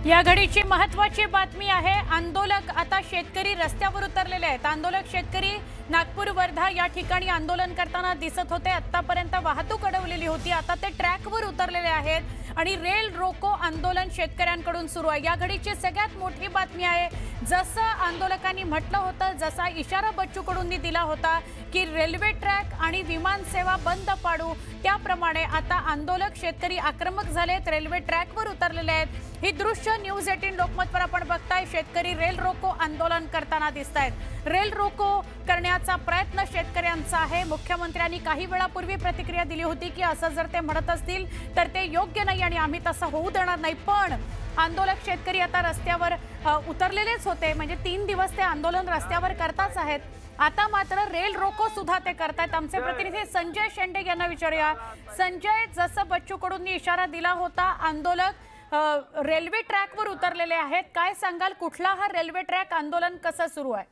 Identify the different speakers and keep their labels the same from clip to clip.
Speaker 1: या घडीची महत्त्वाची बातमी आहे। आंदोलक आता शेतकरी रस्त्यावर उतरलेले आहेत। आंदोलक शेतकरी नागपूर वर्धा या ठिकाणी आंदोलन करताना दिसत होते। आतापर्यंत वाहतूक अडवलेली होती, आता ते ट्रॅकवर उतरलेले आहेत आणि रेल रोको आंदोलन शेतकऱ्यांकडून सुरू आहे। या घडीची सगळ्यात मोठी बातमी आहे, जसं आंदोलकांनी म्हटलं होतं, जसा इशारा बच्चू कडूंनी दिला होता की रेल्वे ट्रॅक आणि विमान सेवा बंद पाडू, त्याप्रमाणे आता आंदोलक शेतकरी आक्रमक झालेत, रेल्वे ट्रॅकवर उतरलेले आहेत। ही दृश्य न्यूज 18 लोकमतवर आपण बघताय। शेतकरी रेल रोको आंदोलन करताना दिसतायत। रेल रोको करण्याचा प्रयत्न शेतकऱ्यांचा आहे। मुख्यमंत्र्यांनी काही वेळापूर्वी प्रतिक्रिया दिली होती की असं जर ते म्हणत असतील तर ते योग्य नाही आणि आम्ही तसं होऊ देणार नाही। पण आंदोलक शेतकरी आता रस्त्यावर उतरलेलेच होते, म्हणजे 3 दिवस ते आंदोलन रस्त्यावर करताच आहेत। आता मात्र रेल रोको सुद्धा ते करतायत। आमचे प्रतिनिधी संजय शेंडे यांना विचारूया। संजय, जसं बच्चू कडूंनी इशारा दिला होता, आंदोलक रेल्वे ट्रॅकवर उतरलेले आहेत, काय सांगाल? कुठला हा रेल्वे ट्रॅक, आंदोलन कसं सुरू आहे?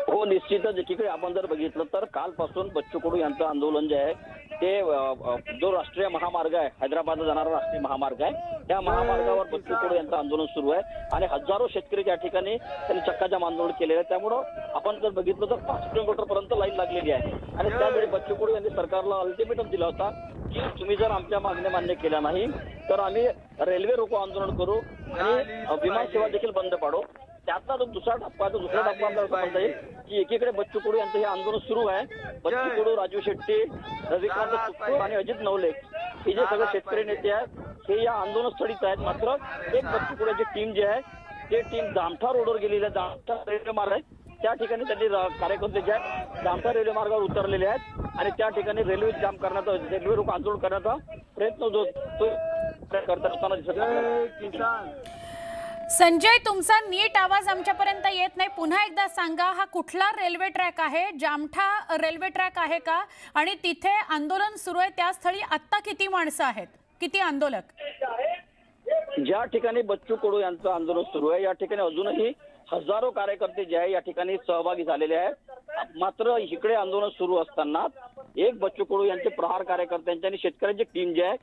Speaker 2: हो, निश्चितच एकीकडे आपण जर बघितलं तर कालपासून बच्चू कडू यांचं आंदोलन जे आहे ते जो राष्ट्रीय महामार्ग आहे, हैदराबादला जाणारा राष्ट्रीय महामार्ग आहे, त्या महामार्गावर बच्चू कडू यांचं आंदोलन सुरू आहे आणि हजारो शेतकरी त्या ठिकाणी त्यांनी चक्काजाम आंदोलन केलेलं आहे। त्यामुळं आपण जर बघितलं तर 5 किलोमीटर पर्यंत लाईन लागलेली आहे आणि त्यावेळी बच्चू कडू यांनी सरकारला अल्टिमेटम दिला होता की तुम्ही जर आमच्या मागण्या मान्य केल्या नाही तर आम्ही रेल्वे रोको आंदोलन करू आणि विमान सेवा देखील बंद पाडू। त्यातला जो दुसरा टप्पा आपल्याला म्हणता येईल की एकीकडे बच्चू कडू यांचं हे आंदोलन सुरू आहे। बच्चू कडू, राजू शेट्टी, रविकांत तुपकर आणि अजित नवले हे जे सगळे शेतकरी नेते आहेत हे या आंदोलनस्थळीच आहेत। मात्र एक बच्चू कडूची टीम जी आहे ते टीम जामठा रोडवर गेलेली आहे। जामठा रेल्वे मार्ग आहे, त्या ठिकाणी त्यांनी कार्यकर्ते जे आहेत जामठा रेल्वे मार्गावर उतरलेले आहेत आणि त्या ठिकाणी रेल्वे जाम करण्याचा, रेल्वे रोको आंदोलन करण्याचा प्रयत्न जो तो करत असताना दिसत आहे।
Speaker 1: संजय, तुमचा नीट आवाज आमच्यापर्यंत येत नाही, पुन्हा एकदा सांगा, हा कुठला रेल्वे ट्रॅक आहे? जामठा रेल्वे ट्रॅक आहे का? आणि तिथे आंदोलन सुरू आहे, त्या स्थळी आता किती माणसं आहेत, किती आंदोलक?
Speaker 2: ज्या ठिकाणी बच्चू कडू यांचं आंदोलन सुरू आहे या ठिकाणी अजूनही हजारो कार्यकर्ते जे आहे या ठिकाणी सहभागी झालेले आहेत। मात्र इकडे आंदोलन सुरू असताना एक बच्चू कडू यांचे प्रहार कार्यकर्त्यांची आणि शेतकऱ्यांची टीम जी आहे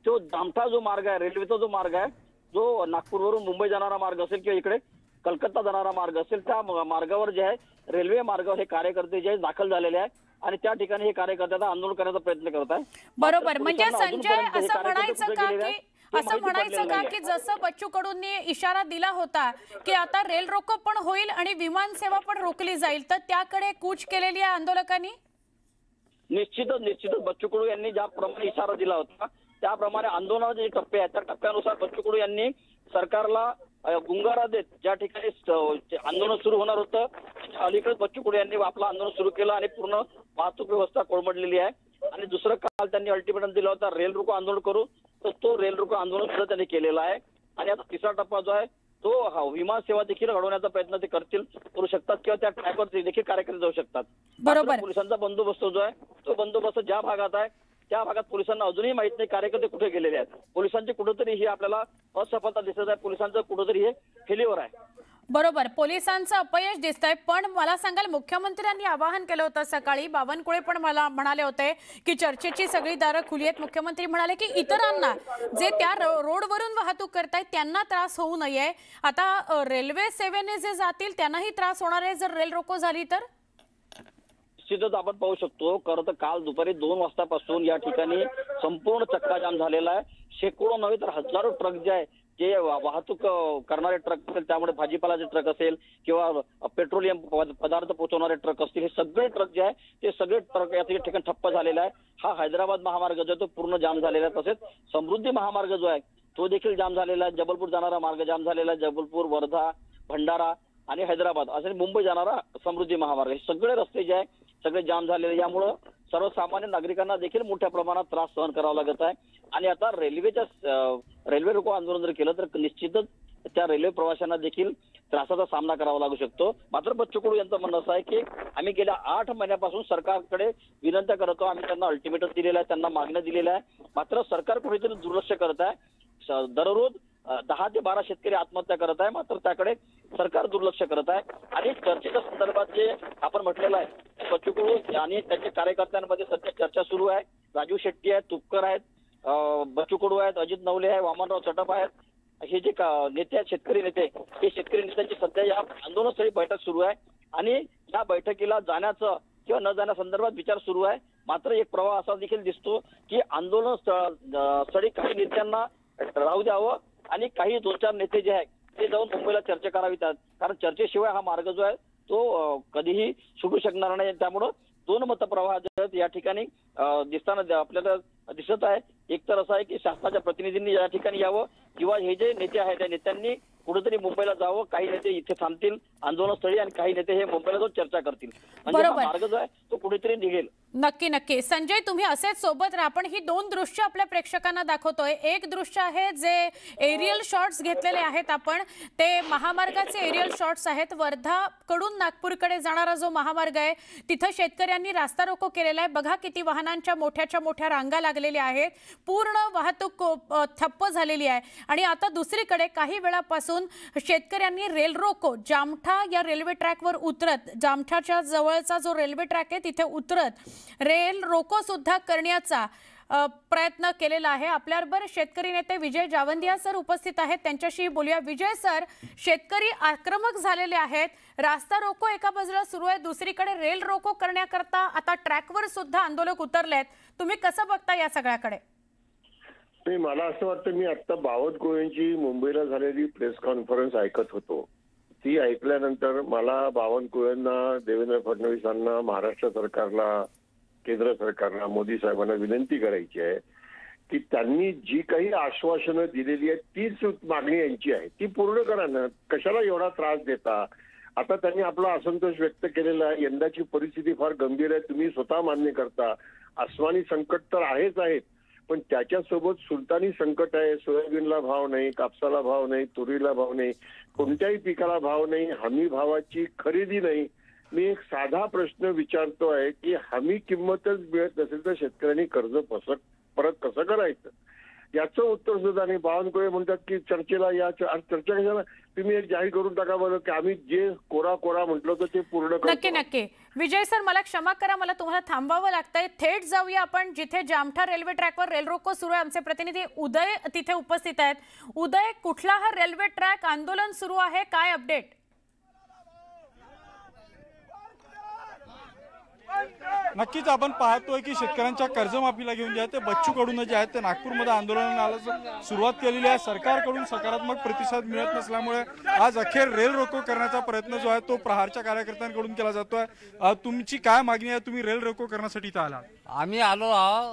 Speaker 2: तो जामठा जो मार्ग आहे, रेल्वेचा जो मार्ग आहे, जो नागपूरवरून मुंबई जाणारा मार्ग असेल किंवा इकडे कलकत्ता जाणारा मार्ग असेल, त्या मार्गावर जे आहे रेल्वे मार्गावर हे कार्यकर्ते जे आहे दाखल झालेले आहेत आणि त्या ठिकाणी हे कार्यकर्ते आंदोलन करण्याचा प्रयत्न करत आहे।
Speaker 1: बरोबर, म्हणजे संजय असं म्हणायचं का की जसं बच्चू कडूंनी इशारा दिला होता की आता रेल रोको पण होईल आणि विमान सेवा पण रोखली जाईल, तर त्याकडे कूच केलेली आहे आंदोलकांनी?
Speaker 2: निश्चितच बच्चू कडू यांनी ज्याप्रमाणे इशारा दिला होता त्याप्रमाणे आंदोलनाचे जे टप्पे आहेत त्या टप्प्यानुसार बच्चू कडू यांनी सरकारला गुंगारा देत ज्या ठिकाणी आंदोलन सुरू होणार होतं अलीकडे बच्चू कडू यांनी आपलं आंदोलन सुरू केलं आणि पूर्ण वाहतूक व्यवस्था कोलमडलेली आहे। आणि दुसरं काल त्यांनी अल्टिमेटम दिला होता रेल रोको आंदोलन करू, तर तो रेल रोको आंदोलन सुद्धा त्यांनी केलेला आहे। आणि आता तिसरा टप्पा जो आहे तो विमान सेवा देखील घडवण्याचा प्रयत्न ते करू शकतात किंवा त्या ट्रॅकवर देखील कार्यकर्ते जाऊ शकतात।
Speaker 1: बरोबर,
Speaker 2: पोलिसांचा बंदोबस्त जो आहे तो बंदोबस्त ज्या भागात आहे त्या भागात पोलिसांना अजूनही माहित नाही कार्यकर्ते कुठे गेलेले आहेत। पोलिसांची कुठेतरी ही आपल्याला असफलता दिसत आहे, पोलिसांचं कुठेतरी हे फेल्युअर आहे।
Speaker 1: बरोबर, पोलिसांचं अपयश दिसतंय। पण मला सांगाल, मुख्यमंत्र्यांनी आवाहन केलं होतं सकाळी, बावनकुळे पण मला म्हणाले होते की चर्चेची सगळी दारं खुली आहेत। मुख्यमंत्री म्हणाले की इतरांना जे त्या रोडवरून वाहतूक करतायत त्यांना त्रास होऊ नये। आता रेल्वे सेवेने जे जातील त्यांनाही त्रास होणार आहे जर रेल रोको झाली तर?
Speaker 2: निश्चितच आपण पाहू शकतो, खरं तर काल दुपारी 2 वाजतापासून या ठिकाणी संपूर्ण चक्काजाम झालेला आहे। शेकडो नव्हे तर हजारो ट्रक जे आहे जे वाहतूक करणारे ट्रक असेल, त्यामुळे भाजीपालाचे ट्रक असेल किंवा पेट्रोलियम पदार्थ पोहोचवणारे ट्रक असतील, हे सगळे ट्रक जे आहे ते सगळे ट्रक या ठिकाणी ठप्प झालेला आहे। हा हैदराबाद महामार्ग जो आहे तो पूर्ण जाम झालेला आहे। तसेच समृद्धी महामार्ग जो आहे तो देखील जाम झालेला आहे। जबलपूर जाणारा मार्ग जाम झालेला आहे। जबलपूर, वर्धा, भंडारा आणि हैदराबाद असे मुंबई जाणारा समृद्धी महामार्ग, हे सगळे रस्ते जे आहे सगळे जाम झालेले, यामुळं सर्वसामान्य नागरिकांना देखील मोठ्या प्रमाणात त्रास सहन करावा लागत आहे। आणि आता रेल्वे रोको आंदोलन जर केलं तर निश्चितच त्या रेल्वे प्रवाशांना देखील त्रासाचा सामना करावा लागू शकतो। मात्र बच्चू कडू यांचं म्हणणं असं आहे की आम्ही गेल्या 8 महिन्यापासून सरकारकडे विनंत्या करतो, आम्ही त्यांना अल्टिमेटम दिलेला आहे, त्यांना मागण्या दिलेल्या आहे, मात्र सरकार कुठेतरी दुर्लक्ष करत आहे। दररोज 10 ते 12 शेतकरी आत्महत्या करत आहे, मात्र त्याकडे सरकार दुर्लक्ष करत आहे। आणि चर्चेच्या संदर्भात जे आपण म्हटलेलं आहे बच्चू कडू आणि त्यांच्या कार्यकर्त्यांमध्ये सध्या चर्चा सुरू आहे। राजू शेट्टी आहेत, तुपकर आहेत, बच्चू कडू आहेत, अजित नवले आहे, वामनराव चटप आहेत, हे जे नेते आहेत, शेतकरी नेते, हे शेतकरी नेत्यांची सध्या या आंदोलनस्थळी बैठक सुरू आहे आणि या बैठकीला जाण्याचं किंवा न जाण्यासंदर्भात विचार सुरू आहे. मात्र एक प्रवाह असा देखील दिसतो की आंदोलन स्थळी काही नेत्यांना राहू द्यावं आणि काही 2-4 नेते जे आहेत ते जाऊन मुंबईला चर्चा करावी, कारण चर्चेशिवाय हा मार्ग जो आहे तो कधीही सुटू शकणार नाही. त्यामुळं 2 मतप्रवाह जे आहेत या ठिकाणी दिसताना आपल्याला दिसत आहे. एक तर असं आहे की शासनाच्या प्रतिनिधींनी या ठिकाणी यावं किंवा हे जे नेते आहेत त्या नेत्यांनी कुठेतरी मुंबईला जावं. काही नेते इथे थांबतील आंदोलनस्थळी आणि काही नेते हे मुंबईला जाऊन चर्चा करतील. म्हणजे हा मार्ग जो आहे तो कुठेतरी निघेल.
Speaker 1: नक्की नक्की. संजय, तुम्ही असेच सोबत राहा. आपण ही 2 दृश्य आपल्या प्रेक्षकांना दाखवतोय. एक दृश्य आहे जे एरियल शॉट्स घेतलेले आहेत आपण, ते महामार्गाचे एरियल शॉट्स आहेत. वर्धा कडून नागपूरकडे जाणारा जो महामार्ग आहे तिथं शेतकऱ्यांनी रास्ता रोको केलेला आहे. बघा किती वाहनांच्या मोठ्या रांगा लागलेल्या आहेत. पूर्ण वाहतूक ठप्प झालेली आहे. आणि आता दुसरीकडे काही वेळापासून शेतकऱ्यांनी रेल रोको जामठा या रेल्वे ट्रॅकवर उतरत, जामठाच्या जवळचा जो रेल्वे ट्रॅक आहे तिथे उतरत रेल रोको सुद्धा करण्याचा प्रयत्न केलेला आहे. आपल्याबरोबर शेतकरी नेते विजय जावंदिया सर उपस्थित आहेत, त्यांच्याशी बोलूया. विजय सर, शेतकरी आक्रमक झालेले आहेत. रास्ता रोको एका बाजूला सुरू आहे, दुसरीकडे रेल रोको करण्याकरता आता ट्रॅकवर सुद्धा आंदोलक उतरलेत. तुम्ही कसं बघता या सगळ्याकडे?
Speaker 3: नाही, मला असं वाटतं, मी आता बावनकुळेंची मुंबईला झालेली प्रेस कॉन्फरन्स ऐकत होतो. ती ऐकल्यानंतर मला बावनकुळेंना, देवेंद्र फडणवीसांना, महाराष्ट्र सरकारला, केंद्र सरकारला, मोदी साहेबांना विनंती करायची आहे की त्यांनी जी काही आश्वासनं दिलेली आहेत तीच मागणी यांची आहे, ती पूर्ण करा ना. कशाला एवढा त्रास देता? आता त्यांनी आपला असंतोष व्यक्त केलेला आहे. यंदाची परिस्थिती फार गंभीर आहे, तुम्ही स्वतः मान्य करता. आसमानी संकट तर आहेत, पण त्याच्यासोबत सुलतानी संकट आहे. सोयाबीनला भाव नाही, कापसाला भाव नाही, तुरीला भाव नाही, कोणत्याही पिकाला भाव नाही, हमी भावाची खरेदी नाही. मी एक साधा प्रश्न विचारतो आहे की हमी किंमतच मिळत नसेल तर शेतकऱ्यांनी कर्ज परत कसं करायचं, याचं उत्तर सुद्धा नाही. बावनकुळे म्हणतात की चर्चेला या. चर्चा कशाला? तुम्ही एक जाहीर करून टाका बरं की आम्ही जे कोरा म्हटलं तर ते पूर्ण करतो.
Speaker 1: नक्की. विजय सर, मला क्षमा करा, मला तुम्हाला थांबावं लागतंय. थेट जाऊया आपण जिथे जामठा रेल्वे ट्रॅकवर रेल रोको सुरू आहे. आमचे प्रतिनिधी उदय तिथे उपस्थित आहेत. उदय, कुठला हा रेल्वे ट्रॅक? आंदोलन सुरू आहे, काय अपडेट?
Speaker 4: नक्कीच आपण पाहतोय की शेतकऱ्यांच्या कर्जमाफीला घेऊन जे आहे ते बच्चू कडून जे आहे ते नागपूरमध्ये आंदोलनाला सुरुवात केलेली आहे. सरकारकडून सकारात्मक प्रतिसाद मिळत नसल्यामुळे आज अखेर रेल रोको करण्याचा प्रयत्न जो आहे तो प्रहारच्या कार्यकर्त्यांकडून केला जातोय. तुमची काय मागणी आहे? तुम्ही रेल रोको करण्यासाठी इथं आला?
Speaker 5: आम्ही आलो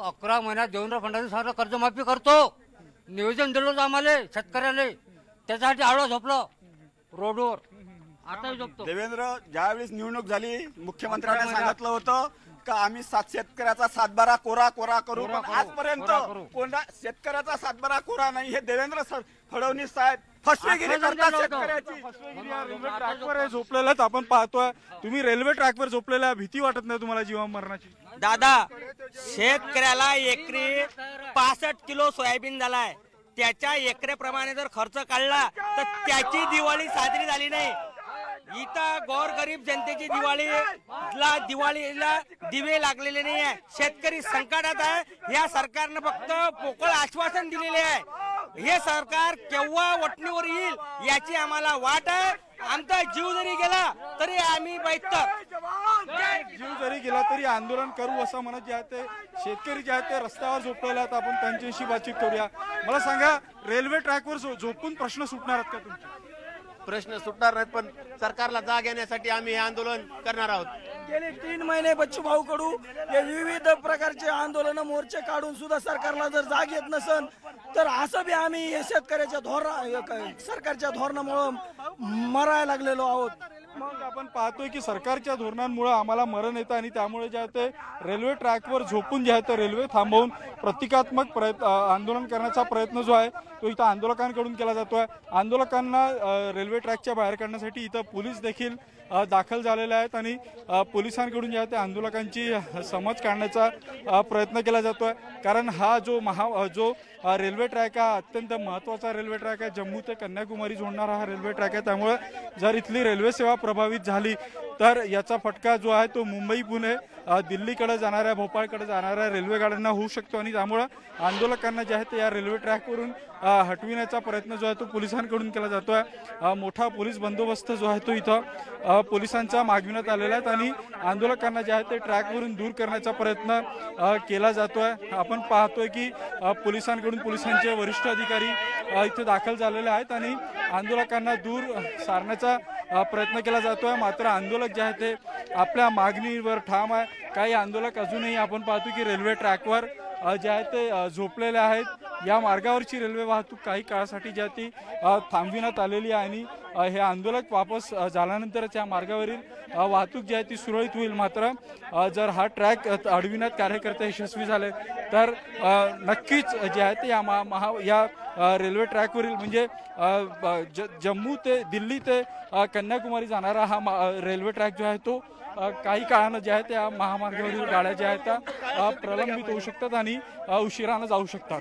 Speaker 5: 11 महिन्यात देवेंद्र फडणवीस कर्जमाफी करतो नियोजन दिलं आम्हाला शेतकऱ्याला, त्याच्यासाठी आळो झोपलो रोडवर. आता झोपतो.
Speaker 6: देवेंद्र, ज्यावेळेस निवडणूक झाली मुख्यमंत्र्यांनी सांगितलं होतं का आम्ही शेतकऱ्याचा 7/12 कोरा करू, पण आजपर्यंत कोणता शेतकऱ्याचा 7/12 कोरा नाही. हे देवेंद्र फडणवीस साहेब फसवेगिरी करतात शेतकऱ्याची.
Speaker 4: रेल्वे ट्रॅकवर झोपलेला आपण पाहतोय, तुम्ही रेल्वे ट्रॅकवर झोपलेला, भीती वाटत नाही तुम्हाला जीवन मरणाची?
Speaker 7: दादा, शेतकऱ्याला एकरी 65 किलो सोयाबीन झालाय. त्याच्या एकरेप्रमाणे जर खर्च काढला तर त्याची दिवाळी साजरी झाली नाही. इथं गोरगरीब जनतेची दिवाळीला दिवे लागलेले नाही आहे. शेतकरी संकटात आहे. या सरकारनं फक्त पोकळ आश्वासन दिलेले आहे. हे सरकार केव्हा वटणीवर येईल याची आम्हाला वाट आहे. आमचा जीव जरी गेला तरी आम्ही
Speaker 4: जीव जरी गेला तरी आंदोलन करू असं म्हणत जे आहे ते शेतकरी जे आहेत ते रस्त्यावर झोपलेले आहेत. आपण त्यांच्याशी बातचीत करूया. मला सांगा, रेल्वे ट्रॅकवर झोपून प्रश्न सुटणार आहेत का तुमचे?
Speaker 8: प्रश्न सुटणार नाहीत, पण सरकारला जाग येण्यासाठी आम्ही हे आंदोलन करणार आहोत.
Speaker 9: गेले 3 महिने बच्चू भाऊ कडू हे विविध प्रकारचे आंदोलन मोर्चे काढून सुद्धा सरकारला जर जाग येत नसन तर असं बी आम्ही शेतकऱ्याच्या सरकारच्या धोरणामुळे मरायला लागलेलो आहोत.
Speaker 4: मग आपण पाहतोय की सरकारच्या धोरणांमुळे आम्हाला मरण येतं आणि त्यामुळे जे आहे ते रेल्वे ट्रॅकवर झोपून जे आहे ते रेल्वे थांबवून प्रतिकात्मक आंदोलन करण्याचा प्रयत्न जो आहे तो इथं आंदोलकांकडून केला जातोय. आंदोलकांना रेल्वे ट्रॅकच्या बाहेर काढण्यासाठी इथं पोलीस देखील दाखल झालेले आहेत आणि पोलिसांकडून जे आहे ते आंदोलकांची समज काढण्याचा प्रयत्न केला जातोय. कारण हा जो रेल्वे ट्रॅक हा अत्यंत महत्त्वाचा रेल्वे ट्रॅक आहे. जम्मू ते कन्याकुमारी जोडणारा हा रेल्वे ट्रॅक आहे. त्यामुळे जर इथली रेल्वे सेवा प्रभावित झाली तर याचा फटका जो आहे तो मुंबई पुणे दिल्लीकडे जाणाऱ्या भोपाळकडे जाणाऱ्या रेल्वे गाड्यांना होऊ शकतो आणि त्यामुळे आंदोलकांना जे आहे ते या रेल्वे ट्रॅकवरून हटविण्याचा प्रयत्न जो आहे तो पोलिसांकडून केला जातोय। मोठा पोलीस बंदोबस्त जो आहे तो इथं पोलिसांचा मागविण्यात आलेला आहे आणि आंदोलकांना जे आहे ते ट्रॅकवरून दूर करण्याचा प्रयत्न केला जातोय। आपण पाहतोय की पोलिसांकडून पोलिसांचे वरिष्ठ अधिकारी इथे दाखल झालेले आहेत आणि आंदोलकांना दूर सारण्याचा प्रयत्न केला जातोय। मात्र आंदोलक जे आहे ते आपल्या मागणीवर ठाम आहे। काही आंदोलक अजूनही आपण पाहतो की रेल्वे ट्रॅकवर जे आहे ते झोपलेले आहेत। या मार्गावरची रेल्वे वाहतूक काही काळासाठी जी आहे ती थांबविण्यात आलेली आहे आणि हे आंदोलक वापस झाल्यानंतरच या मार्गावरील वाहतूक जी आहे ती सुरळीत होईल। मात्र जर हा ट्रॅक अडविण्यात कार्यकर्ते यशस्वी झाले तर नक्कीच जे आहे ते या रेल्वे ट्रॅकवरील म्हणजे जम्मू ते दिल्ली ते कन्याकुमारी जाणारा हा रेल्वे ट्रॅक जो आहे तो काही काळानं जे आहे त्या महामार्गावरील गाड्या ज्या आहेत त्या प्रलंबित होऊ शकतात आणि उशिरानं जाऊ शकतात।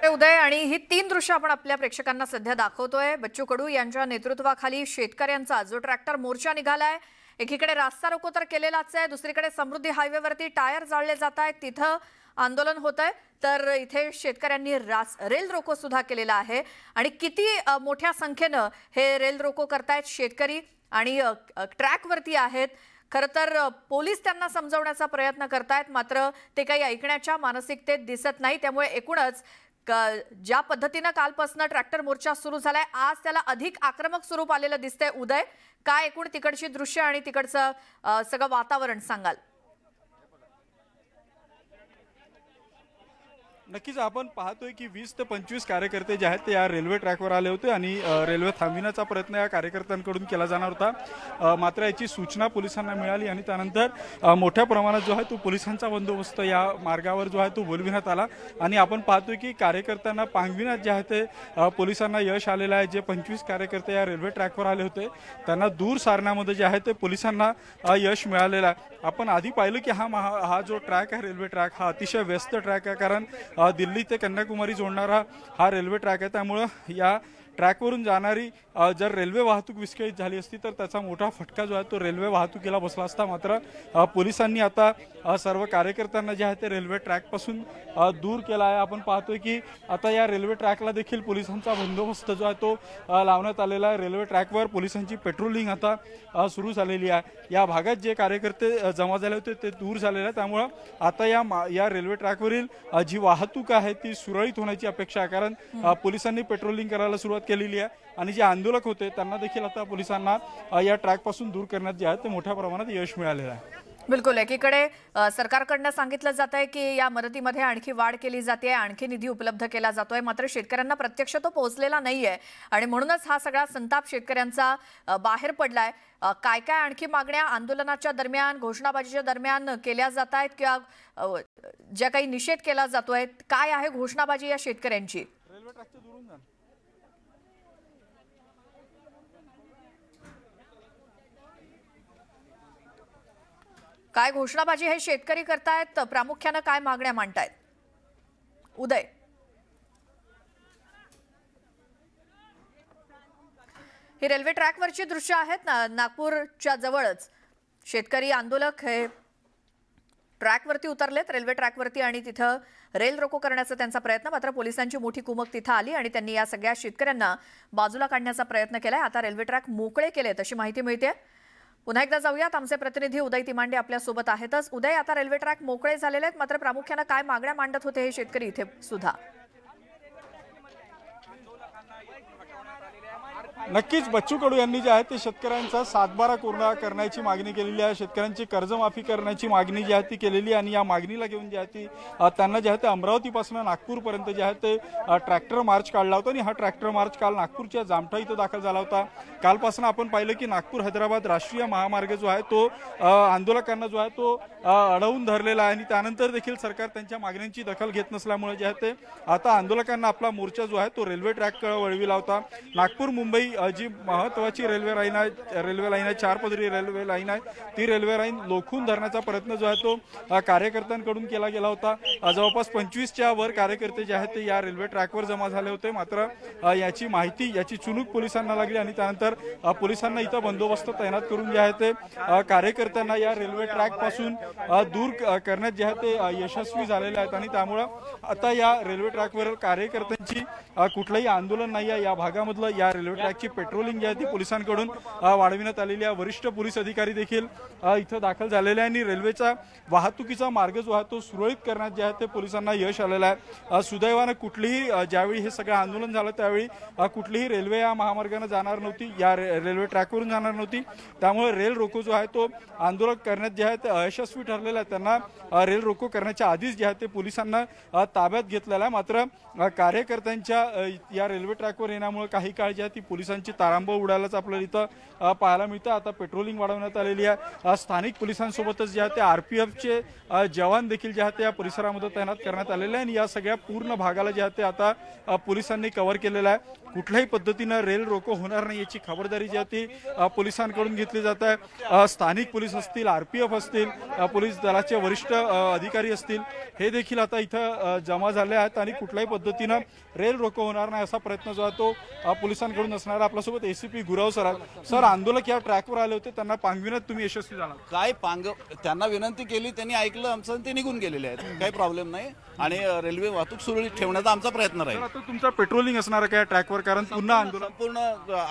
Speaker 10: उदय, आणि ही 3 दृश्य आपण आपल्या प्रेक्षकांना सध्या दाखवतोय। बच्चू कडू यांच्या नेतृत्वाखाली शेतकऱ्यांचा जो ट्रॅक्टर मोर्चा निघालाय, एकीकडे रास्ता रोको तर केलेलाच आहे, दुसरीकडे समृद्धी हायवेवरती टायर जाळले जात आहेत, तिथं आंदोलन होत आहे, तर इथे शेतकऱ्यांनी रेल रोको सुद्धा केलेला आहे। आणि किती मोठ्या संख्येनं हे रेल रोको करतायत शेतकरी आणि ट्रॅकवरती आहेत। खरं तर पोलीस त्यांना समजवण्याचा प्रयत्न करतायत, मात्र ते काही ऐकण्याच्या मानसिकतेत दिसत नाही। त्यामुळे एकूणच ज्या पद्धतीनं कालपासून ट्रॅक्टर मोर्चा सुरू झालाय, आज त्याला अधिक आक्रमक स्वरूप आलेलं दिसतंय। उदय, काय एकूण तिकडची दृश्य आणि तिकडचं सगळं वातावरण सांगाल?
Speaker 4: नक्कीच आपण पाहतोय की 20 ते 25 कार्यकर्ते जे आहेत ते या रेल्वे ट्रॅकवर आले होते आणि रेल्वे थांबविण्याचा प्रयत्न या कार्यकर्त्यांकडून केला जाणार होता। मात्र याची सूचना पोलिसांना मिळाली आणि त्यानंतर मोठ्या प्रमाणात जो आहे तो पोलिसांचा बंदोबस्त या मार्गावर जो आहे तो बोलविण्यात आला आणि आपण पाहतोय की कार्यकर्त्यांना पांगविण्यात जे आहे ते पोलिसांना यश आलेलं आहे। जे 25 कार्यकर्ते या रेल्वे ट्रॅकवर आले होते त्यांना दूर सारण्यामध्ये जे आहे ते पोलिसांना यश मिळालेलं आहे। आपण आधी पाहिलं की हा जो ट्रॅक आहे रेल्वे ट्रॅक हा अतिशय व्यस्त ट्रॅक आहे, कारण दिल्ली ते कन्याकुमारी जोडणारा हा रेल्वे ट्रॅक आहे। त्यामुळे या ट्रॅकवरून जाणारी जर रेल्वे वाहतूक विस्कळीत झाली असती तर त्याचा मोठा फटका जो आहे तो रेल्वे वाहतुकीला बसला असता। मात्र पोलिसांनी आता सर्व कार्यकर्त्यांना जे आहे ते रेल्वे ट्रॅकपासून दूर केला आहे। आपण पाहतोय की आता या रेल्वे ट्रॅकला देखील पोलिसांचा बंदोबस्त जो आहे तो लावण्यात आलेला आहे। रेल्वे ट्रॅकवर पोलिसांची पेट्रोलिंग आता सुरू झालेली आहे। या भागात जे कार्यकर्ते जमा झाले होते ते दूर झालेले आहे, त्यामुळे आता या रेल्वे ट्रॅकवरील जी वाहतूक आहे ती सुरळीत होण्याची अपेक्षा आहे, कारण पोलिसांनी पेट्रोलिंग करायला सुरुवात केलेली आहे आणि जे आंदोलक होते त्यांना देखील आता पोलिसांना या ट्रॅकपासून दूर करण्यात जे आहे ते मोठ्या प्रमाणात यश मिळालेलं आहे।
Speaker 10: बिलकुल, एकीकडे सरकारकडनं सांगितलं जात आहे की या मदतीमध्ये आणखी वाढ केली जाते, आणखी निधी उपलब्ध केला जातोय, मात्र शेतकऱ्यांना प्रत्यक्ष तो पोहोचलेला नाहीये आणि म्हणूनच हा सगळा संताप शेतकऱ्यांचा बाहेर पडलाय। काय काय आणखी मागण्या आंदोलनाच्या दरम्यान, घोषणाबाजीच्या दरम्यान केल्या जात आहेत किंवा ज्या काही निषेध केला जातोय, काय आहे घोषणाबाजी या शेतकऱ्यांची? काय घोषणाबाजी हे शेतकरी करतायत, प्रामुख्याने काय मागण्या मांडतायत? उदय, ही रेल्वे ट्रॅकवरची दृश्य आहेत नागपूरच्या जवळच शेतकरी आंदोलक हे ट्रॅकवरती उतरलेत, रेल्वे ट्रॅकवरती, आणि तिथं रेल रोको करण्याचा त्यांचा प्रयत्न, मात्र पोलिसांची मोठी कुमक तिथं आली आणि त्यांनी या सगळ्या शेतकऱ्यांना बाजूला काढण्याचा प्रयत्न केलाय। आता रेल्वे ट्रॅक मोकळे केलेत अशी माहिती मिळते। पुन्हा एकदा जाऊयात, आमचे प्रतिनिधी उदय तिमांडे आपल्या सोबत आहेतच। उदय, आता रेल्वे ट्रॅक मोकळे झालेले आहेत, मात्र प्रामुख्याने काय मागण्या मांडत होते हे शेतकरी इथे सुद्धा?
Speaker 4: नक्कीच बच्चू कडू यांनी जे आहे ते शेतकऱ्यांचा 7/12 कोरा करण्याची मागणी केलेली आहे। शेतकऱ्यांची कर्जमाफी करण्याची मागणी जी आहे ती केलेली आणि या मागणीला घेऊन जी आहे ती त्यांना जे आहे ते अमरावतीपासून नागपूरपर्यंत जे आहे ते ट्रॅक्टर मार्च काढला होता आणि हा ट्रॅक्टर मार्च काल नागपूरच्या जामठा इथं दाखल झाला होता। कालपासून आपण पाहिलं की नागपूर हैदराबाद राष्ट्रीय महामार्ग जो आहे तो आंदोलकांना जो आहे तो अडवून धरलेला आहे आणि त्यानंतर देखील सरकार त्यांच्या मागण्यांची दखल घेत नसल्यामुळे जे आहे ते आता आंदोलकांना आपला मोर्चा जो आहे तो रेल्वे ट्रॅककडे कळविला होता। नागपूर मुंबई जी महत्त्वाची रेल्वे लाईन आहे 4 पदरी रेल्वे लाईन आहे, ती रेल्वे लाईन लोखून धरण्याचा प्रयत्न जो आहे तो कार्यकर्त्यांकडून केला गेला होता। जवळपास 25च्या वर कार्यकर्ते जे आहेत ते या रेल्वे ट्रॅकवर जमा झाले होते, मात्र याची माहिती याची चुणूक पोलिसांना लागली आणि त्यानंतर पोलिसांना इथं बंदोबस्त तैनात करून जे आहे ते कार्यकर्त्यांना या रेल्वे ट्रॅक पासून दूर करण्यात जे आहे ते यशस्वी झालेले आहेत आणि त्यामुळे आता या रेल्वे ट्रॅकवर कार्यकर्त्यांची कुठलंही आंदोलन नाही आहे। या भागामधलं या रेल्वे ट्रॅकची पेट्रोलिंग जी आहे ती पोलिसांकडून वाढविण्यात आलेली आहे। वरिष्ठ पोलीस अधिकारी देखील इथं दाखल झालेले आहे आणि रेल्वेचा वाहतुकीचा मार्ग जो आहे तो सुरळीत करण्यात जे आहे ते पोलिसांना यश आलेलं आहे। सुदैवानं कुठलीही ज्यावेळी हे सगळं आंदोलन झालं त्यावेळी कुठलीही रेल्वे या महामार्गाने जाणार नव्हती, या रेल्वे ट्रॅकवरून जाणार नव्हती, त्यामुळे रेल रोको जो आहे तो आंदोलन करण्यात जे आहे ते अयशस्वी ठरलेलं आहे। त्यांना रेल रोको करण्याच्या आधीच जे आहे ते पोलिसांना ताब्यात घेतलेलं आहे, मात्र कार्यकर्त्यांच्या या रेल्वे ट्रॅकवर येण्यामुळे काही काळ जी आहे ती पोलिसांची तारांबळ उडायलाच आपल्याला इथं पाहायला मिळतं। आता पेट्रोलिंग वाढवण्यात आलेली आहे। स्थानिक पोलिसांसोबतच जे आहे ते RPFचे जवान देखील जे आहे ते या परिसरामध्ये तैनात करण्यात आलेले आहे आणि या सगळ्या पूर्ण भागाला जे आहे ते आता पोलिसांनी कव्हर केलेलं आहे। कुठल्याही पद्धतीनं रेल रोको होणार नाही याची खबरदारी जी आहे ती पोलिसांकडून घेतली जात आहे। स्थानिक पोलीस असतील, RPF असतील, पोलीस दलाचे वरिष्ठ अधिकारी असतील, हे देखील आता इथं जमा झाले आहेत आणि कुठल्याही पद्धतीनं रेल रोको होणार नाही असा प्रयत्न जो आहे तो पोलिसांकडून असणार आहे। आपल्यासोबत ACP गुराव सर आहेत। सर, आंदोलक या ट्रॅकवर आले होते, त्यांना पांगविण्यात तुम्ही यशस्वी झाला
Speaker 11: काय? त्यांना विनंती केली, त्यांनी ऐकलं आमचं आणि ते निघून गेलेले आहेत, काही प्रॉब्लेम नाही आणि रेल्वे वाहतूक सुरळीत ठेवण्याचा आमचा प्रयत्न राहील।
Speaker 4: आता तुमचा पेट्रोलिंग असणार आहे ट्रॅकवर, कारण पुन्हा आंदोलन
Speaker 11: पूर्ण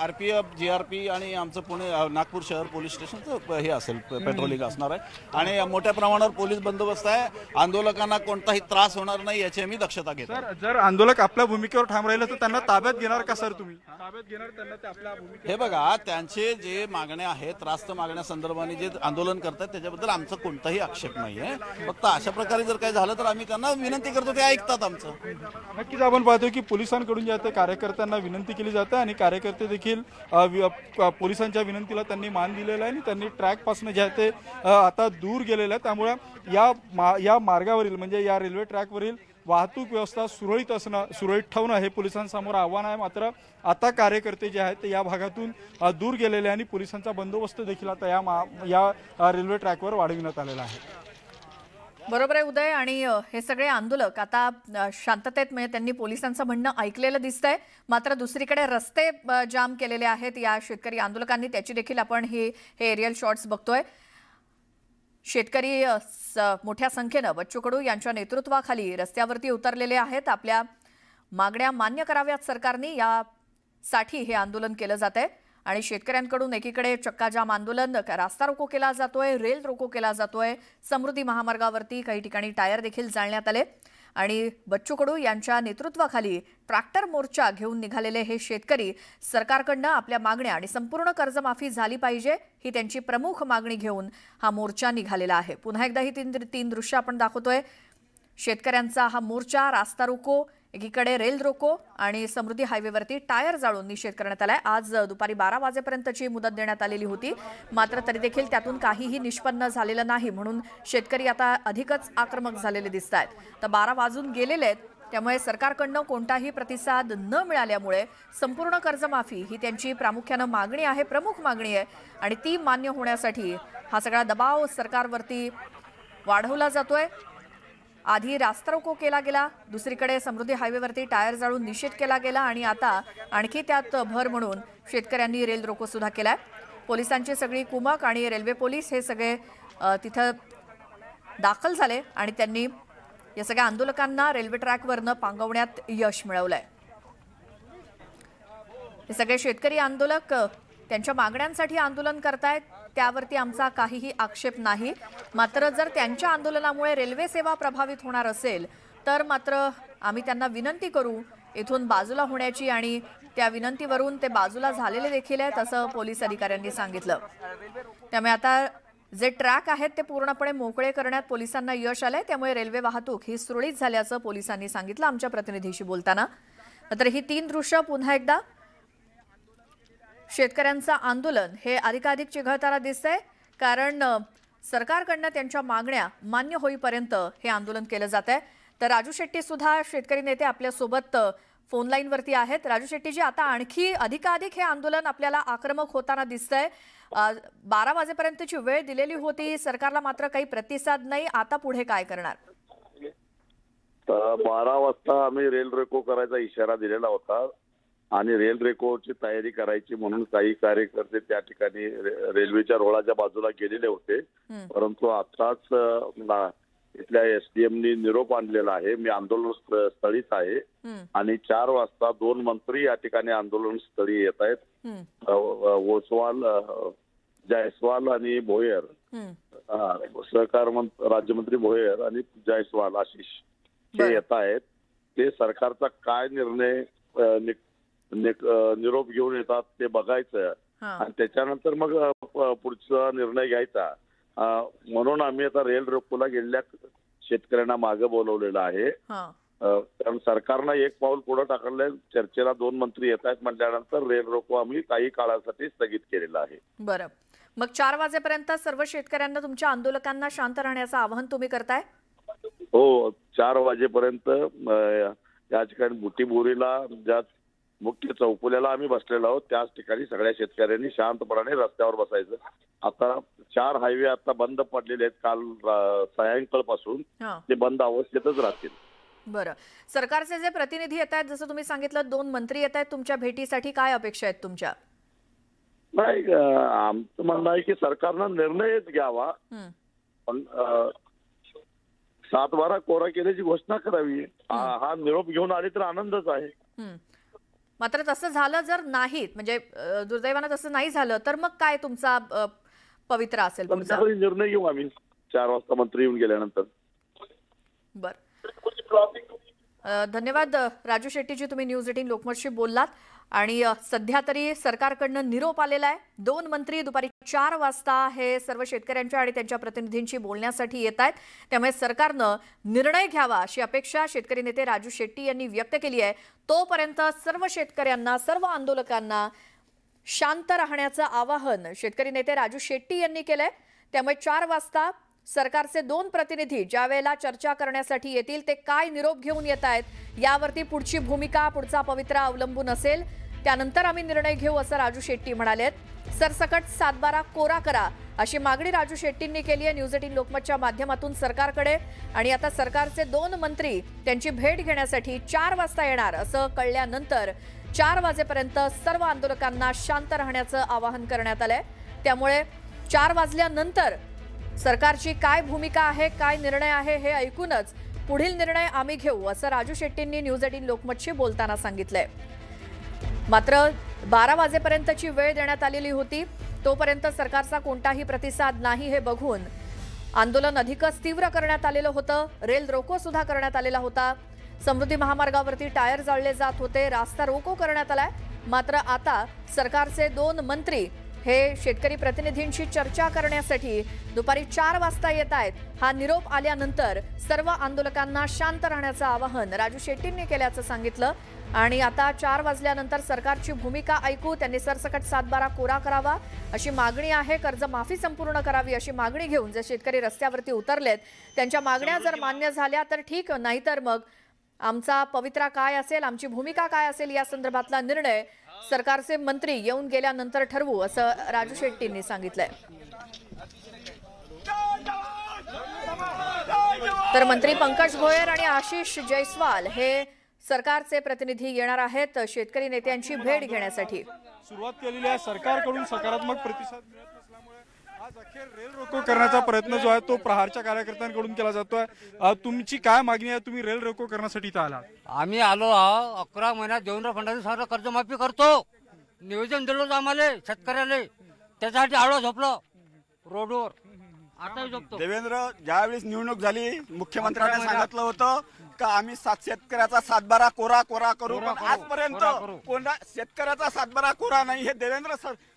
Speaker 11: RPF GRP आणि आमचं पुणे नागपूर शहर पोलीस स्टेशनचं हे असेल, पेट्रोलिंग असणार आहे आणि मोठ्या प्रमाणावर पोलीस बंदोबस्त आहे। आंदोलकांना कोणताही त्रास होणार नाही याची आम्ही दक्षता घेतो।
Speaker 4: सर, जर आंदोलक आपल्या भूमिकेवर ठाम राहिले तर त्यांना ताब्यात घेणार का सर? तुम्ही ताब्यात घेणार त्यांना ते आपल्या भूमिकेवर?
Speaker 11: हे बघा, त्यांचे जे मागण्या आहेत, त्रास्त मागण्या संदर्भाने जे आंदोलन करतात त्याच्याबद्दल आमचा कोणताही आक्षेप नाहीये। फक्त अशा प्रकारे जर काही झालं तर आम्ही त्यांना विनंती करतो, ते ऐकतात आमचं।
Speaker 4: नक्कीच आपण पाहतो की पोलिसांकडून जे आहे ते कार्यकर्त्यांना विनंती केली जाते आणि कार्यकर्ते देखील पोलिसांच्या विनंतीला त्यांनी मान दिलेला आहे आणि त्यांनी ट्रॅक पासून जे आहे ते आता दूर गेलेलं आहे। त्यामुळे या मार्गावरील म्हणजे या रेल्वे ट्रॅकवरील वाहतूक व्यवस्था सुरळीत ठेवणं हे पोलिसांसमोर आव्हान आहे। मात्र आता कार्यकर्ते जे आहेत ते या भागातून दूर गेलेले आणि पोलिसांचा बंदोबस्त देखील आता या रेल्वे ट्रॅकवर वाढविण्यात आलेला आहे।
Speaker 10: बरोबर आहे उदय, आणि हे सगळे आंदोलक आता शांततेत म्हणजे त्यांनी पोलिसांचं म्हणणं ऐकलेलं दिसतंय, मात्र दुसरीकडे रस्ते जाम केलेले आहेत या शेतकरी आंदोलकांनी, त्याची देखील आपण हे एरियल शॉट्स बघतोय। शेतकरी मोठ्या संख्येनं बच्चू कडू यांच्या नेतृत्वाखाली रस्त्यावरती उतरलेले आहेत। आपल्या मागण्या मान्य कराव्यात सरकारने यासाठी हे आंदोलन केलं जात आहे आणि शेतकऱ्यांकडून एकीकडे चक्काजाम आंदोलन, रास्ता रोको केला जातोय, रेल रोको केला जातोय, समृद्धी महामार्गावरती काही ठिकाणी टायर देखील जाळण्यात आले आणि बच्चू कडू यांच्या नेतृत्वाखाली ट्रॅक्टर मोर्चा घेऊन निघालेले हे शेतकरी सरकारकडनं आपल्या मागण्या आणि संपूर्ण कर्जमाफी झाली पाहिजे ही त्यांची प्रमुख मागणी घेऊन हा मोर्चा निघालेला आहे। पुन्हा एकदा ही तीन दृश्य आपण दाखवतोय। शेतकऱ्यांचा हा मोर्चा, रास्ता रोको, एकीकडे रेल रोको आणि समृद्धी हायवेवरती टायर जाळून निषेध करण्यात आलाय। आज दुपारी 12 वाजेपर्यंतची मुदत देण्यात आलेली होती, मात्र तरी देखील त्यातून काहीही निष्पन्न झालेलं नाही, म्हणून शेतकरी आता अधिकच आक्रमक झालेले दिसत आहेत। तर 12 वाजून गेलेले आहेत, त्यामुळे सरकारकडनं कोणताही प्रतिसाद न मिळाल्यामुळे संपूर्ण कर्जमाफी ही त्यांची प्रामुख्यानं मागणी आहे, प्रमुख मागणी आहे आणि ती मान्य होण्यासाठी हा सगळा दबाव सरकारवरती वाढवला जातोय। आधी रास्ता रोको केला गेला, दुसरीकडे समृद्धी हायवेवरती टायर जाळून निषेध केला गेला आणि आता आणखी त्यात भर म्हणून शेतकऱ्यांनी रेल रोको सुद्धा केलाय। पोलिसांची सगळी कुमक आणि रेल्वे पोलीस हे सगळे तिथं दाखल झाले आणि त्यांनी या सगळ्या आंदोलकांना रेल्वे ट्रॅकवरनं पांगवण्यात यश मिळवलंय। हे सगळे शेतकरी आंदोलक त्यांच्या मागण्यांसाठी आंदोलन करतायत, त्यावरती आमचा काहीही आक्षेप नाही, मात्र जर त्यांच्या आंदोलनामुळे रेल्वे सेवा प्रभावित होणार असेल तर मात्र आम्ही त्यांना विनंती करू इथून बाजूला होण्याची आणि त्या विनंतीवरून ते बाजूला झालेले देखील आहेत असं पोलीस अधिकाऱ्यांनी सांगितलं। त्यामुळे आता जे ट्रॅक आहेत ते पूर्णपणे मोकळे करण्यात पोलिसांना यश आलंय, त्यामुळे रेल्वे वाहतूक ही सुरळीत झाल्याचं पोलिसांनी सांगितलं आमच्या प्रतिनिधीशी बोलताना। मात्र ही 3 दृश्य पुन्हा एकदा शेतकऱ्यांचं आंदोलन हे अधिकाधिक चिघळताना दिसतंय, कारण सरकारकडनं त्यांच्या मागण्या मान्य होईपर्यंत हे आंदोलन केलं जात आहे। तर राजू शेट्टी सुद्धा शेतकरी नेते आपल्या सोबत फोन लाईन वरती आहेत. राजू शेट्टीजी, आता आणखी अधिकाधिक हे आंदोलन आपल्याला आक्रमक होताना दिसतंय. 12 वाजेपर्यंतची वेळ दिलेली होती सरकारला, मात्र काही प्रतिसाद नाही. आता पुढे काय करणार?
Speaker 3: 12 वाजता आम्ही रेल रोको करायचा इशारा दिलेला होता आणि रेल रोकोची तयारी करायची म्हणून काही कार्यकर्ते त्या ठिकाणी रेल्वेच्या रुळाच्या बाजूला गेलेले होते. परंतु आताच इथल्या एसडीएमनी निरोप आणलेला आहे. मी आंदोलन स्थळीच आहे आणि 4 वाजता 2 मंत्री या ठिकाणी आंदोलन स्थळी येत आहेत. ओसवाल, जायस्वाल आणि भोयर, सहकार राज्यमंत्री भोयर आणि जायस्वाल आशिष हे येत आहेत. ते सरकारचा काय निर्णय निरोप घेऊन येतात ते बघायचं आणि त्याच्यानंतर मग पुढचा निर्णय घ्यायचा. म्हणून आम्ही आता रेल रोकोला गेलेल्या शेतकऱ्यांना मागे बोलवलेलं आहे. कारण सरकारनं एक पाऊल पुढे टाकलंय. चर्चेला 2 मंत्री येत आहेत म्हटल्यानंतर रेल रोको आम्ही काही काळासाठी स्थगित केलेला आहे.
Speaker 10: बरं, मग 4 वाजेपर्यंत सर्व शेतकऱ्यांना, तुमच्या आंदोलकांना शांत राहण्याचं आवाहन तुम्ही करताय?
Speaker 3: हो, 4 वाजेपर्यंत या ठिकाणी बुटीबोरीला ज्या मुख्य चौफुल्याला आम्ही बसलेलो आहोत त्याच ठिकाणी सगळ्या शेतकऱ्यांनी शांतपणाने रस्त्यावर बसायचं. आता 4 हायवे आता बंद पडलेले आहेत. काल सायंकाळपासून ते बंद अवस्थेतच राहतील.
Speaker 10: बरं, सरकारचे जे प्रतिनिधी येत आहेत, जसं तुम्ही सांगितलं 2 मंत्री येत आहेत तुमच्या भेटीसाठी, काय अपेक्षा आहेत तुमच्या?
Speaker 3: नाही, आमचं म्हणणं आहे की सरकारनं निर्णयच घ्यावा, पण 7-12 कोरा केल्याची घोषणा करावी. हा निरोप घेऊन आले तर आनंदच आहे.
Speaker 10: मात्र तसं झालं जर नाहीत, म्हणजे दुर्दैवानं तसं नाही झालं तर मग काय तुमचा पवित्र असेल?
Speaker 3: निर्णय घेऊ आम्ही 4 वाजता मंत्री येऊन गेल्यानंतर.
Speaker 10: बर, धन्यवाद राजू शेट्टीजी, तुम्ही न्यूज 18 लोकमतशी बोललात. आणि सध्या तरी सरकारकडनं निरोप आलेला आहे. 2 मंत्री दुपारी 4 वाजता हे सर्व शेतकऱ्यांच्या आणि त्यांच्या प्रतिनिधींशी बोलण्यासाठी येत आहेत. त्यामुळे सरकारनं निर्णय घ्यावा अशी अपेक्षा शेतकरी नेते राजू शेट्टी यांनी व्यक्त केली आहे. तोपर्यंत सर्व शेतकऱ्यांना, सर्व आंदोलकांना शांत राहण्याचं आवाहन शेतकरी नेते राजू शेट्टी यांनी केलंय. त्यामुळे 4 वाजता सरकारचे 2 प्रतिनिधी ज्या वेळेला चर्चा करण्यासाठी येतील ते काय निरोप घेऊन येत आहेत यावरती पुढची भूमिका, पुढचा पवित्रा अवलंबून असेल. त्यानंतर आम्ही निर्णय घेऊ असं राजू शेट्टी म्हणालेत. सरसकट 7-12 कोरा करा अशी मागणी राजू शेट्टींनी केली आहे न्यूज 18 लोकमतच्या माध्यमातून सरकारकडे. आणि आता सरकारचे 2 मंत्री त्यांची भेट घेण्यासाठी 4 वाजता येणार असं कळल्यानंतर 4 वाजेपर्यंत सर्व आंदोलकांना शांत राहण्याचं आवाहन करण्यात आलंय. त्यामुळे 4 वाजल्यानंतर सरकारची काय भूमिका आहे, काय निर्णय आहे हे ऐकूनच पुढील निर्णय आम्ही घेऊ असं राजू शेट्टींनी न्यूज 18 लोकमतशी बोलताना सांगितलंय. मात्र 12 वाजेपर्यंतची वेळ देण्यात आलेली होती. तोपर्यंत सरकारचा कोणताही प्रतिसाद नाही हे बघून आंदोलन अधिकच तीव्र करण्यात आलेलं होतं. रेल रोको सुद्धा करण्यात आलेला होता. समृद्धी महामार्गावरती टायर जाळले जात होते. रास्ता रोको करण्यात आलाय. मात्र आता सरकारचे 2 मंत्री हे शेतकरी प्रतिनिधींशी चर्चा करण्यासाठी दुपारी 4 वाजता येत आहेत. हा निरोप आल्यानंतर सर्व आंदोलकांना शांत राहण्याचं आवाहन राजू शेट्टींनी केल्याचं सांगितलं. आणि आता 4 वाजल्यानंतर सरकारची भूमिका ऐकू, त्यांनी सरसकट 7-12 कोरा करावा अशी मागणी आहे. कर्जमाफी संपूर्ण करावी अशी मागणी घेऊन जे शेतकरी रस्त्यावरती उतरलेत त्यांच्या मागण्या जर मान्य झाल्या तर ठीक, नाहीतर मग आमचा पवित्रा काय असेल, आमची भूमिका काय असेल या संदर्भातला निर्णय सरकारचे मंत्री येऊन गेल्यानंतर ठरवू असं राजू शेट्टींनी सांगितलंय. तर मंत्री पंकज भोयर आणि आशिष जयस्वाल हे सरकारचे प्रतिनिधी येणार आहेत शेतकरी नेत्यांची भेट घेण्यासाठी.
Speaker 4: सुरुवात केलेली आहे. सरकारकडून सकारात्मक प्रतिसाद मिळत नसल्यामुळे आज अखेर रेल रोको करण्याचा प्रयत्न जो आहे तो प्रहारच्या कार्यकर्त्यांकडून केला जातोय. तुमची काय मागणी आहे? तुम्ही रेल रोको करण्यासाठी इथं आलात?
Speaker 5: आम्ही आलो 11 महिन्यात देवेंद्र फडणवीस सरकार कर्जमाफी करतो. नियोजन दिलं आम्हाला शेतकऱ्याला, त्याच्यासाठी आळो झोपलो रोडवर. आता झोपतो.
Speaker 6: देवेंद्र ज्यावेळेस निवडणूक झाली मुख्यमंत्र्यांनी सांगितलं होतं का आम्ही शेतकऱ्याचा 7-12 कोरा करू, पण आजपर्यंत कोणता शेतकऱ्याचा 7-12 कोरा नाही. हे देवेंद्र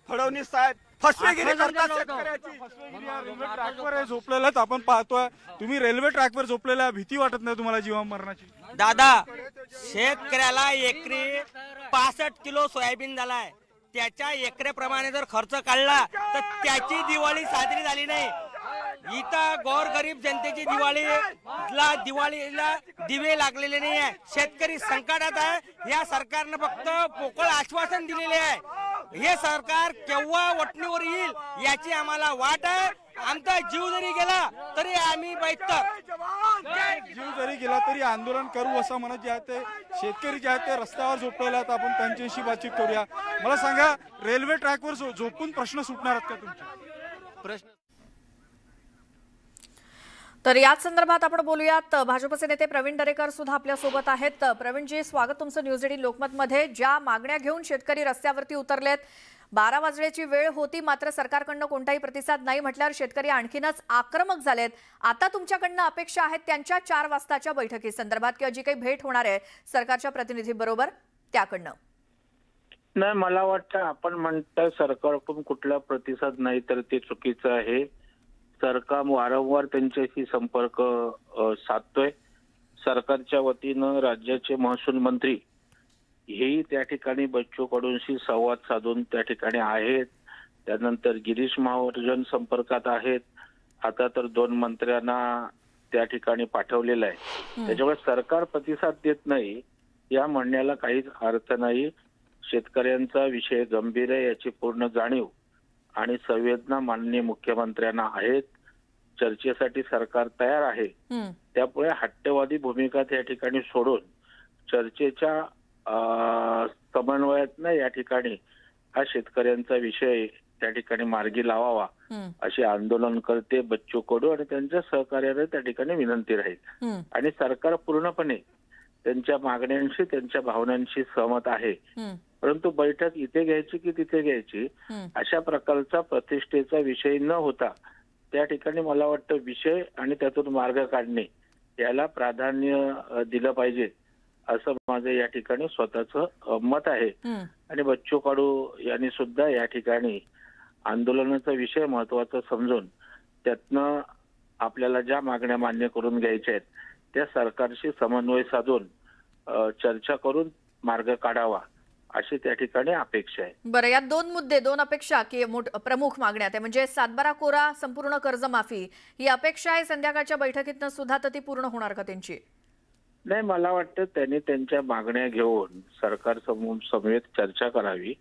Speaker 6: फडणवीस साहेब फसवेगिरी करतात शेतकऱ्याची.
Speaker 4: रेल्वे ट्रॅकवर झोपलेला आपण पाहतोय. तुम्ही रेल्वे ट्रॅकवर झोपलेल्या, भीती वाटत नाही तुम्हाला जीवा मरणाची?
Speaker 7: दादा, शेतकऱ्याला एकरी 65 किलो सोयाबीन झालाय. त्याच्या एकरेप्रमाणे जर खर्च काढला तर त्याची दिवाळी साजरी झाली नाही. इथं गोरगरीब जनतेची दिवाळीला दिवे लागलेले नाही आहे. शेतकरी संकटात आहे. या सरकारनं फक्त पोकळ आश्वासन दिलेले आहे. हे सरकार केव्हा वटणीवर येईल याची आम्हाला वाट आहे. आमचा जीव जरी गेला तरी आम्ही
Speaker 4: जीव जरी गेला तरी आंदोलन करू असं म्हणत जे आहे ते शेतकरी जे आहेत ते रस्त्यावर झोपलेले आहेत. आपण त्यांच्याशी बातचीत करूया. मला सांगा, रेल्वे ट्रॅकवर झोपून प्रश्न सुटणार आहेत का तुमचे?
Speaker 8: प्रश्न
Speaker 10: तर याच संदर्भात आपण बोलूयात. भाजपचे नेते प्रवीण दरेकर सुद्धा आपल्या सोबत आहेत. प्रवीणजी, स्वागत तुमचं न्यूज 18 लोकमतमध्ये. ज्या मागण्या घेऊन शेतकरी रस्त्यावरती उतरलेत, 12 वाजण्याची वेळ होती मात्र सरकारकडनं कोणताही प्रतिसाद नाही म्हटल्यावर शेतकरी आणखीनच आक्रमक झालेत. आता तुमच्याकडनं अपेक्षा आहेत त्यांच्या 4 वाजताच्या बैठकी संदर्भात किंवा जी काही भेट होणार आहे सरकारच्या प्रतिनिधीबरोबर त्याकडनं?
Speaker 12: नाही, मला वाटतं आपण म्हणता सरकारकडून कुठला प्रतिसाद नाही तर ते चुकीचं आहे. सरकार वारंवार त्यांच्याशी संपर्क साधतोय. सरकारच्या वतीनं राज्याचे महसूल मंत्री हेही त्या ठिकाणी बच्चू कडूंशी संवाद साधून त्या ठिकाणी आहेत. त्यानंतर गिरीश महाजन संपर्कात आहेत. आता तर 2 मंत्र्यांना त्या ठिकाणी पाठवलेलं आहे. त्याच्यामुळे सरकार प्रतिसाद देत नाही या म्हणण्याला काहीच अर्थ नाही. शेतकऱ्यांचा विषय गंभीर आहे याची पूर्ण जाणीव आणि संवेदना माननीय मुख्यमंत्र्यांना आहेत. चर्चेसाठी सरकार तयार आहे. त्यामुळे हट्टवादी भूमिका त्या ठिकाणी सोडून चर्चेच्या समन्वयातनं या ठिकाणी हा शेतकऱ्यांचा विषय त्या ठिकाणी मार्गी लावावा अशी आंदोलनकर्ते बच्चू कडू आणि त्यांच्या सहकार्याने त्या ठिकाणी विनंती राहील. आणि सरकार पूर्णपणे त्यांच्या मागण्यांशी त्यांच्या भावनांशी सहमत आहे. परंतु बैठक इथे घ्यायची की तिथे घ्यायची अशा प्रकारचा प्रतिष्ठेचा विषय न होता त्या ठिकाणी मला वाटतं विषय आणि त्यातून मार्ग काढणे याला प्राधान्य दिलं पाहिजे असं माझं या ठिकाणी स्वतःचं मत आहे. आणि बच्चू कडू यांनी सुद्धा या ठिकाणी आंदोलनाचा विषय महत्वाचा समजून त्यातनं आपल्याला ज्या मागण्या मान्य करून घ्यायच्या आहेत त्या सरकारशी समन्वय साधून चर्चा करून मार्ग काढावा अशी त्या ठिकाणी अपेक्षा आहे.
Speaker 10: बरं, यात 2 मुद्दे, 2 अपेक्षा की प्रमुख मागण्या त्या म्हणजे 7/12 कोरा, संपूर्ण कर्जमाफी ही अपेक्षा आहे संध्याकाळच्या बैठकीतनं सुद्धा, तर ती पूर्ण होणार का त्यांची?
Speaker 12: नाही, मला वाटतं त्यांनी त्यांच्या मागण्या घेऊन सरकार समवेत चर्चा करावी.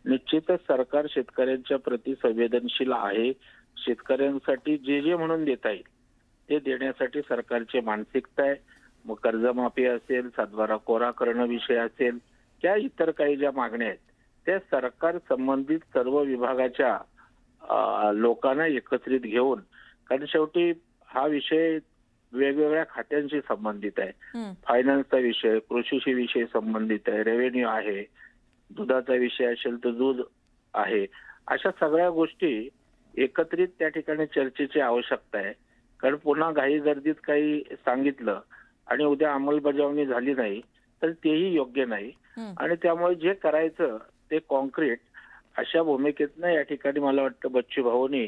Speaker 12: निश्चितच सरकार शेतकऱ्यांच्या प्रति संवेदनशील आहे. शेतकऱ्यांसाठी जे म्हणून देता येईल ते देण्यासाठी सरकारची मानसिकता आहे. मग कर्जमाफी असेल, 7/12 कोरा करणं विषय असेल, त्या इतर काही ज्या मागण्या आहेत त्या सरकार संबंधित सर्व विभागाच्या लोकांना एकत्रित घेऊन, कारण शेवटी हा विषय वेगवेगळ्या खात्यांशी संबंधित आहे. फायनान्सचा विषय, कृषीशी विषय संबंधित आहे, रेव्हेन्यू आहे, दुधाचा विषय असेल तर दूध आहे. अशा सगळ्या गोष्टी एकत्रित त्या ठिकाणी चर्चेची आवश्यकता आहे. कारण पुन्हा घाई गर्दीत काही सांगितलं आणि उद्या अंमलबजावणी झाली नाही तर तेही योग्य नाही. आणि त्यामुळे जे करायचं ते कॉन्क्रीट अशा भूमिकेतनं या ठिकाणी मला वाटतं बच्चू भाऊंनी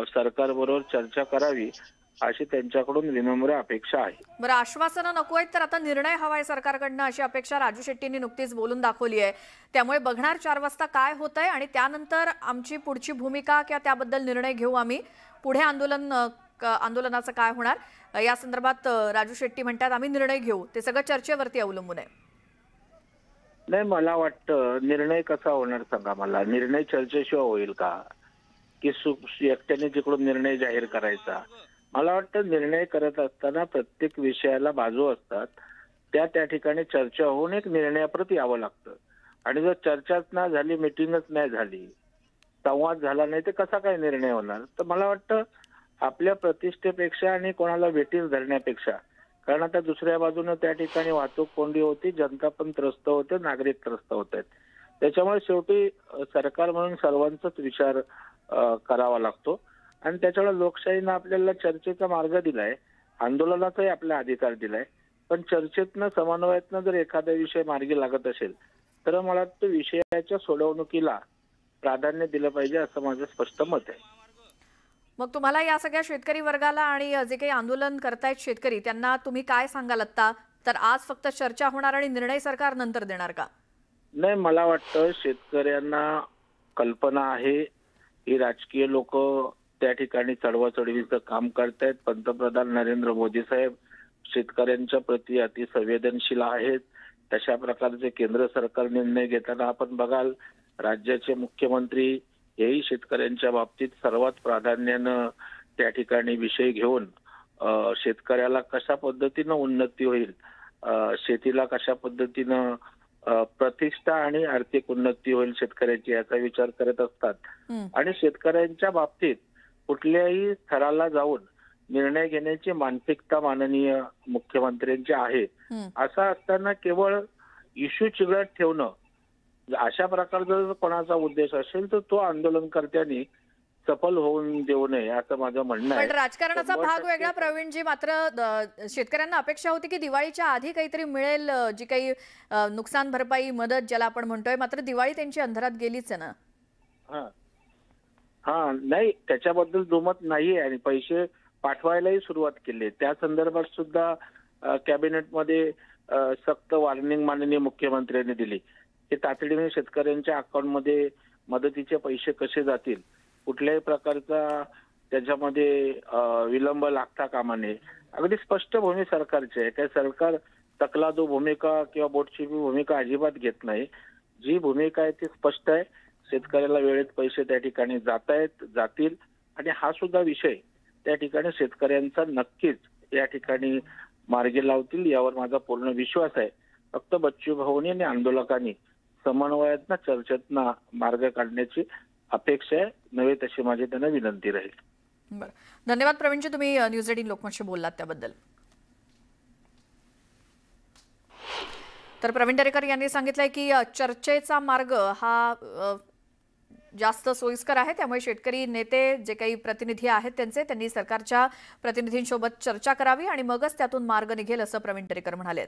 Speaker 12: सरकारबरोबर चर्चा करावी अशी त्यांच्याकडून विनम्र अपेक्षा आहे.
Speaker 10: बरं, आश्वासनं नको आहेत तर आता निर्णय हवाय सरकारकडनं अशी अपेक्षा राजू शेट्टींनी नुकतीच बोलून दाखवली आहे. त्यामुळे बघणार 4 वाजता काय होतंय आणि त्यानंतर आमची पुढची भूमिका किंवा त्याबद्दल निर्णय घेऊ आम्ही. पुढे आंदोलनाचं काय होणार या संदर्भात राजू शेट्टी म्हणतात आम्ही निर्णय घेऊ. ते सगळं चर्चेवरती अवलंबून आहे.
Speaker 12: नाही, मला वाटतं निर्णय कसा होणार सांगा मला. निर्णय चर्चेशिवाय होईल का की एकट्याने जिकडून निर्णय जाहीर करायचा? मला वाटतं निर्णय करत असताना प्रत्येक विषयाला बाजू असतात. त्या ठिकाणी चर्चा होऊन एक निर्णयाप्रती यावं लागतं. आणि जर चर्चाच नाही झाली, मिटिंगच नाही झाली, संवाद झाला नाही तर कसा काय निर्णय होणार? तर मला वाटतं आपल्या प्रतिष्ठेपेक्षा आणि कोणाला वेटीस धरण्यापेक्षा, कारण आता दुसऱ्या बाजूने त्या ठिकाणी वाहतूक कोंडी होती, जनता पण त्रस्त होते, नागरिक त्रस्त होत आहेत. त्याच्यामुळे शेवटी सरकार म्हणून सर्वांचाच विचार करावा लागतो. आणि त्याच्यामुळे लोकशाहीनं आपल्याला चर्चेचा मार्ग दिलाय, आंदोलनाचाही आपला अधिकार दिलाय. पण चर्चेतनं समन्वयातनं जर एखादा विषय मार्गी लागत असेल तर मला वाटतं विषयाच्या सोडवणुकीला प्राधान्य दिलं पाहिजे असं माझं स्पष्ट मत आहे.
Speaker 10: मग तुम्हाला या सगळ्या शेतकरी वर्गाला आणि जे काही आंदोलन करतायत शेतकरी त्यांना तुम्ही काय सांगाल आता? तर आज फक्त चर्चा होणार आणि निर्णय सरकार नंतर देणार का?
Speaker 12: नाही, मला वाटतं शेतकऱ्यांना कल्पना आहे. ही राजकीय लोक त्या ठिकाणी चढवाचढवीचं काम करतायत. पंतप्रधान नरेंद्र मोदी साहेब शेतकऱ्यांच्या प्रती अति संवेदनशील आहेत. तशा प्रकारचे केंद्र सरकार निर्णय घेताना आपण बघाल, राज्याचे मुख्यमंत्री हेही शेतकऱ्यांच्या बाबतीत सर्वात प्राधान्यानं त्या ठिकाणी विषय घेऊन शेतकऱ्याला कशा पद्धतीनं उन्नती होईल, शेतीला कशा पद्धतीनं प्रतिष्ठा आणि आर्थिक उन्नती होईल शेतकऱ्याची याचा विचार करत असतात. आणि शेतकऱ्यांच्या बाबतीत कुठल्याही स्तराला जाऊन निर्णय घेण्याची मानसिकता माननीय मुख्यमंत्र्यांची आहे. असं असताना केवळ इश्यू चिघळत ठेवणं अशा प्रकारचा जर कोणाचा उद्देश असेल तर तो आंदोलनकर्त्यांनी सफल होऊन देऊ नये असं माझं म्हणणं आहे.
Speaker 10: पण राजकारणाचा भाग वेगळा प्रवीणजी, मात्र शेतकऱ्यांना अपेक्षा होती की दिवाळीच्या आधी काहीतरी मिळेल, जी काही नुकसान भरपाई मदत ज्याला आपण म्हणतोय, मात्र दिवाळी त्यांची अंधारात गेलीच आहे ना.
Speaker 12: हा नाही, त्याच्याबद्दल दुमत नाहीये आणि पैसे पाठवायलाही सुरुवात केली. त्या संदर्भात सुद्धा कॅबिनेटमध्ये सक्त वॉर्निंग माननीय मुख्यमंत्र्यांनी दिली की तातडीने शेतकऱ्यांच्या अकाउंटमध्ये मदतीचे पैसे कसे जातील, कुठल्याही प्रकारचा त्याच्यामध्ये विलंब लागता कामा नये. अगदी स्पष्ट भूमी सरकारची आहे. काही सरकार तकलादू भूमिका किंवा बोटची भूमिका अजिबात घेत नाही. जी भूमिका आहे ती स्पष्ट आहे. शेतकऱ्याला वेळेत पैसे त्या ठिकाणी जातील आणि हा सुद्धा विषय त्या ठिकाणी शेतकऱ्यांचा नक्कीच या ठिकाणी मार्गी लावतील यावर माझा पूर्ण विश्वास आहे. फक्त बच्चू भाऊनी आणि आंदोलकांनी समन्वयातनं चर्चेतनं मार्ग काढण्याची अपेक्षा आहे, नव्हे तशी माझी त्यांना विनंती राहील.
Speaker 10: बरं, धन्यवाद प्रवीणजी, तुम्ही न्यूज 18 लोकमतशी बोललात त्याबद्दल. तर प्रवीण दरेकर यांनी सांगितलंय की चर्चेचा मार्ग हा जास्त सोयीस्कर आहे, त्यामुळे शेतकरी नेते जे काही प्रतिनिधी आहेत त्यांनी सरकारच्या प्रतिनिधींसोबत चर्चा करावी आणि मगच त्यातून मार्ग निघेल असं प्रवीण दरेकर म्हणाले.